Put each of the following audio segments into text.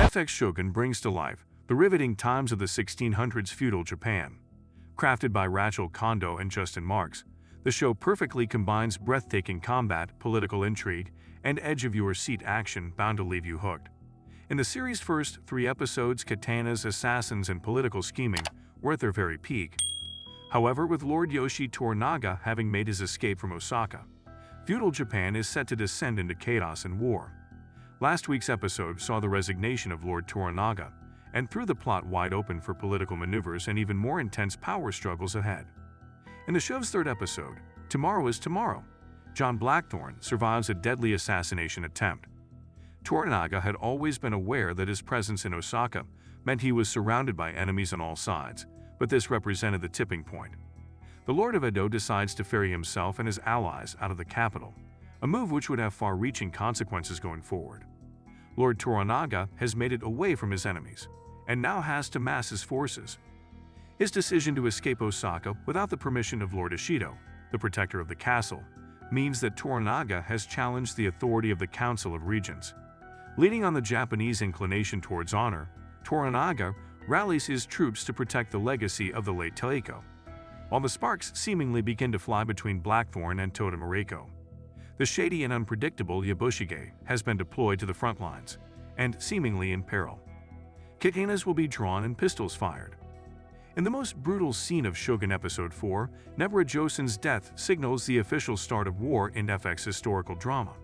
FX Shogun brings to life the riveting times of the 1600s feudal Japan. Crafted by Rachel Kondo and Justin Marks, the show perfectly combines breathtaking combat, political intrigue, and edge-of-your-seat action bound to leave you hooked. In the series' first 3 episodes, katanas, assassins, and political scheming were at their very peak. However, with Lord Yoshi Toranaga having made his escape from Osaka, feudal Japan is set to descend into chaos and war. Last week's episode saw the resignation of Lord Toranaga, and threw the plot wide open for political maneuvers and even more intense power struggles ahead. In the show's 3rd episode, Tomorrow is Tomorrow, John Blackthorne survives a deadly assassination attempt. Toranaga had always been aware that his presence in Osaka meant he was surrounded by enemies on all sides, but this represented the tipping point. The Lord of Edo decides to ferry himself and his allies out of the capital, a move which would have far-reaching consequences going forward. Lord Toranaga has made it away from his enemies, and now has to mass his forces. His decision to escape Osaka without the permission of Lord Ishido, the protector of the castle, means that Toranaga has challenged the authority of the Council of Regents. Leaning on the Japanese inclination towards honor, Toranaga rallies his troops to protect the legacy of the late Taiko, while the sparks seemingly begin to fly between Blackthorne and Toda Mariko. The shady and unpredictable Yabushige has been deployed to the front lines, and seemingly in peril. Katanas will be drawn and pistols fired. In the most brutal scene of Shogun Episode 4, Nebura Josen's death signals the official start of war in FX historical drama.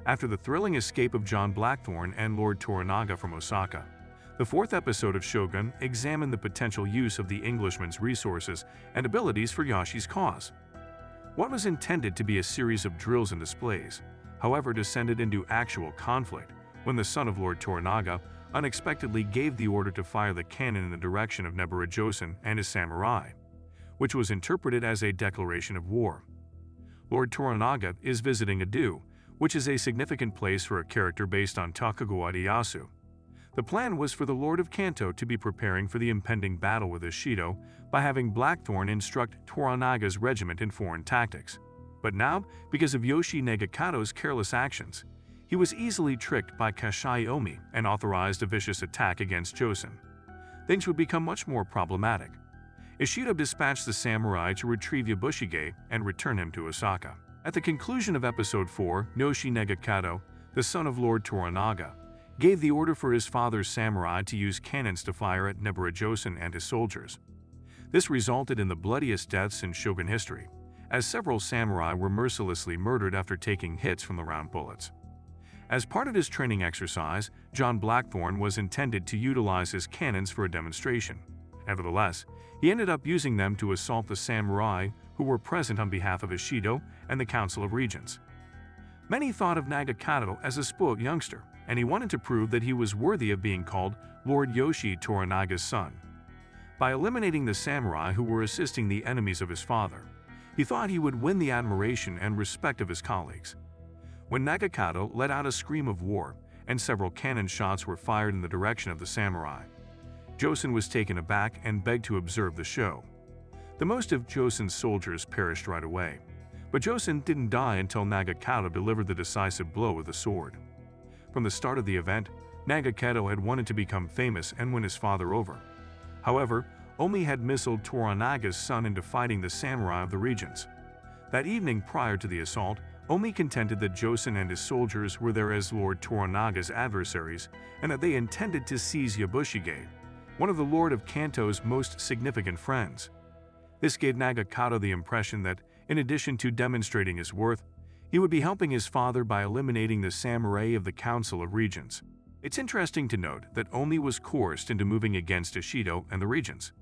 After the thrilling escape of John Blackthorne and Lord Toranaga from Osaka, the 4th episode of Shogun examined the potential use of the Englishman's resources and abilities for Yoshi's cause. What was intended to be a series of drills and displays, however, descended into actual conflict when the son of Lord Toranaga unexpectedly gave the order to fire the cannon in the direction of Nebura Josen and his samurai, which was interpreted as a declaration of war. Lord Toranaga is visiting Edo, which is a significant place for a character based on Tokugawa Ieyasu. The plan was for the Lord of Kanto to be preparing for the impending battle with Ishido by having Blackthorne instruct Toranaga's regiment in foreign tactics. But now, because of Yoshi Nagakato's careless actions, he was easily tricked by Kashai Omi and authorized a vicious attack against Josen. Things would become much more problematic. Ishido dispatched the samurai to retrieve Yabushige and return him to Osaka. At the conclusion of Episode 4, Yoshi Nagakato, the son of Lord Toranaga, gave the order for his father's samurai to use cannons to fire at Nebura Josen and his soldiers. This resulted in the bloodiest deaths in Shogun history, as several samurai were mercilessly murdered after taking hits from the round bullets. As part of his training exercise, John Blackthorne was intended to utilize his cannons for a demonstration. Nevertheless, he ended up using them to assault the samurai who were present on behalf of Ishido and the Council of Regents. Many thought of Nagakato as a spoiled youngster, and he wanted to prove that he was worthy of being called Lord Yoshi Toranaga's son. By eliminating the samurai who were assisting the enemies of his father, he thought he would win the admiration and respect of his colleagues. When Nagakato let out a scream of war and several cannon shots were fired in the direction of the samurai, Josen was taken aback and begged to observe the show. The most of Josen's soldiers perished right away, but Josen didn't die until Nagakato delivered the decisive blow with the sword. From the start of the event, Nagakato had wanted to become famous and win his father over. However, Omi had misled Toranaga's son into fighting the samurai of the regents. That evening prior to the assault, Omi contended that Josen and his soldiers were there as Lord Toranaga's adversaries and that they intended to seize Yabushige, one of the Lord of Kanto's most significant friends. This gave Nagakato the impression that, in addition to demonstrating his worth, he would be helping his father by eliminating the samurai of the Council of Regents. It's interesting to note that Omi was coerced into moving against Ishido and the regents.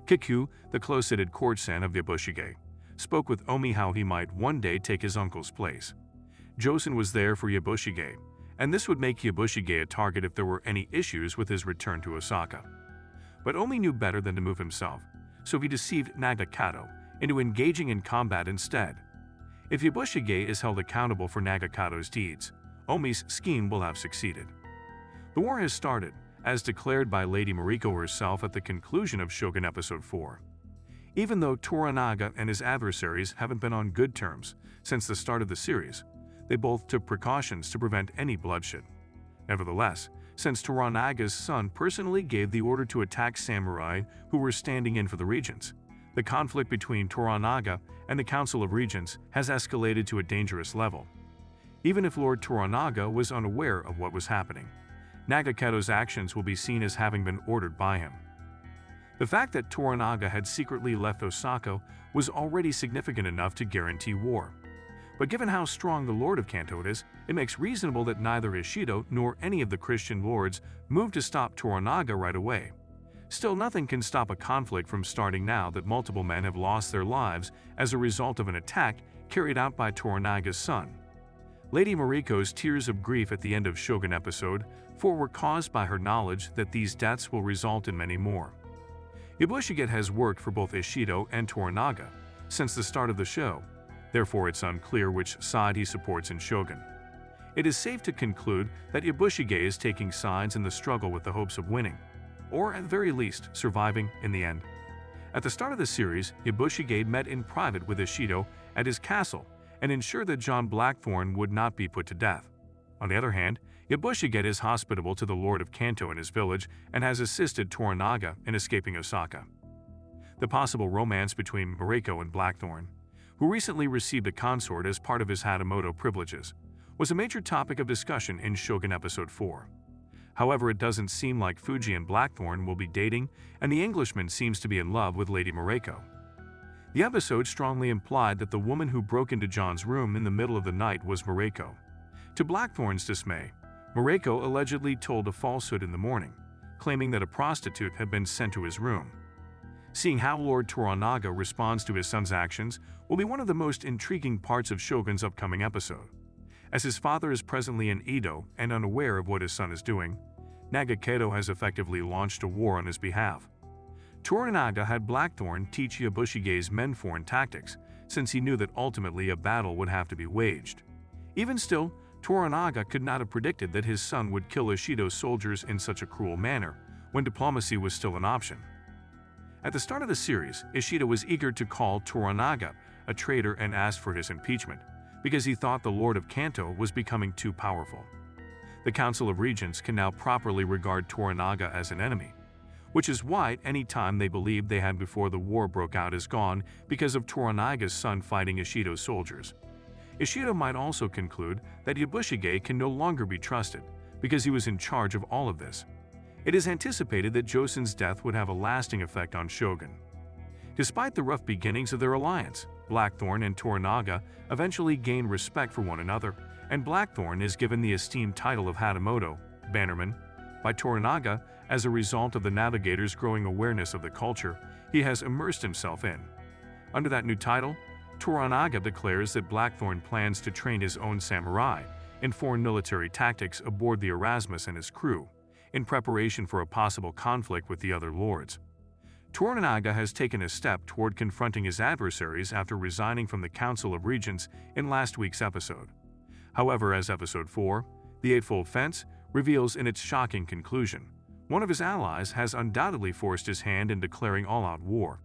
Kiku, the close-headed courtesan of Yabushige, spoke with Omi how he might one day take his uncle's place. Josen was there for Yabushige, and this would make Yabushige a target if there were any issues with his return to Osaka. But Omi knew better than to move himself, so he deceived Nagakato into engaging in combat instead. If Yabushige is held accountable for Nagakato's deeds, Omi's scheme will have succeeded. The war has started, as declared by Lady Mariko herself at the conclusion of Shogun Episode 4. Even though Toranaga and his adversaries haven't been on good terms since the start of the series, they both took precautions to prevent any bloodshed. Nevertheless, since Toranaga's son personally gave the order to attack samurai who were standing in for the regents, the conflict between Toranaga and the Council of Regents has escalated to a dangerous level. Even if Lord Toranaga was unaware of what was happening, Nagaketo's actions will be seen as having been ordered by him. The fact that Toranaga had secretly left Osaka was already significant enough to guarantee war. But given how strong the Lord of Kanto is, it makes reasonable that neither Ishido nor any of the Christian lords moved to stop Toranaga right away. Still, nothing can stop a conflict from starting now that multiple men have lost their lives as a result of an attack carried out by Toranaga's son. Lady Mariko's tears of grief at the end of Shogun Episode 4 were caused by her knowledge that these deaths will result in many more. Ibushige has worked for both Ishido and Toranaga since the start of the show, therefore it's unclear which side he supports in Shogun. It is safe to conclude that Ibushige is taking sides in the struggle with the hopes of winning, or at the very least, surviving in the end. At the start of the series, Ibushige met in private with Ishido at his castle and ensured that John Blackthorne would not be put to death. On the other hand, Ibushige is hospitable to the Lord of Kanto in his village and has assisted Toranaga in escaping Osaka. The possible romance between Mariko and Blackthorne, who recently received a consort as part of his Hatamoto privileges, was a major topic of discussion in Shogun Episode 4. However, it doesn't seem like Fuji and Blackthorne will be dating, and the Englishman seems to be in love with Lady Mariko. The episode strongly implied that the woman who broke into John's room in the middle of the night was Mariko. To Blackthorne's dismay, Mariko allegedly told a falsehood in the morning, claiming that a prostitute had been sent to his room. Seeing how Lord Toranaga responds to his son's actions will be one of the most intriguing parts of Shogun's upcoming episode. As his father is presently in Edo and unaware of what his son is doing, Nagaketo has effectively launched a war on his behalf. Toranaga had Blackthorne teach Ibushige's men foreign tactics, since he knew that ultimately a battle would have to be waged. Even still, Toranaga could not have predicted that his son would kill Ishido's soldiers in such a cruel manner, when diplomacy was still an option. At the start of the series, Ishido was eager to call Toranaga a traitor and asked for his impeachment, because he thought the Lord of Kanto was becoming too powerful. The Council of Regents can now properly regard Toranaga as an enemy, which is why any time they believed they had before the war broke out is gone because of Toranaga's son fighting Ishido's soldiers. Ishido might also conclude that Ibushige can no longer be trusted because he was in charge of all of this. It is anticipated that Josen's death would have a lasting effect on Shogun. Despite the rough beginnings of their alliance, Blackthorne and Toranaga eventually gain respect for one another, and Blackthorne is given the esteemed title of Hatamoto, Bannerman, by Toranaga as a result of the navigator's growing awareness of the culture he has immersed himself in. Under that new title, Toranaga declares that Blackthorne plans to train his own samurai in foreign military tactics aboard the Erasmus and his crew, in preparation for a possible conflict with the other lords. Toranaga has taken a step toward confronting his adversaries after resigning from the Council of Regents in last week's episode. However, as Episode 4, The Eightfold Fence, reveals in its shocking conclusion, one of his allies has undoubtedly forced his hand in declaring all-out war.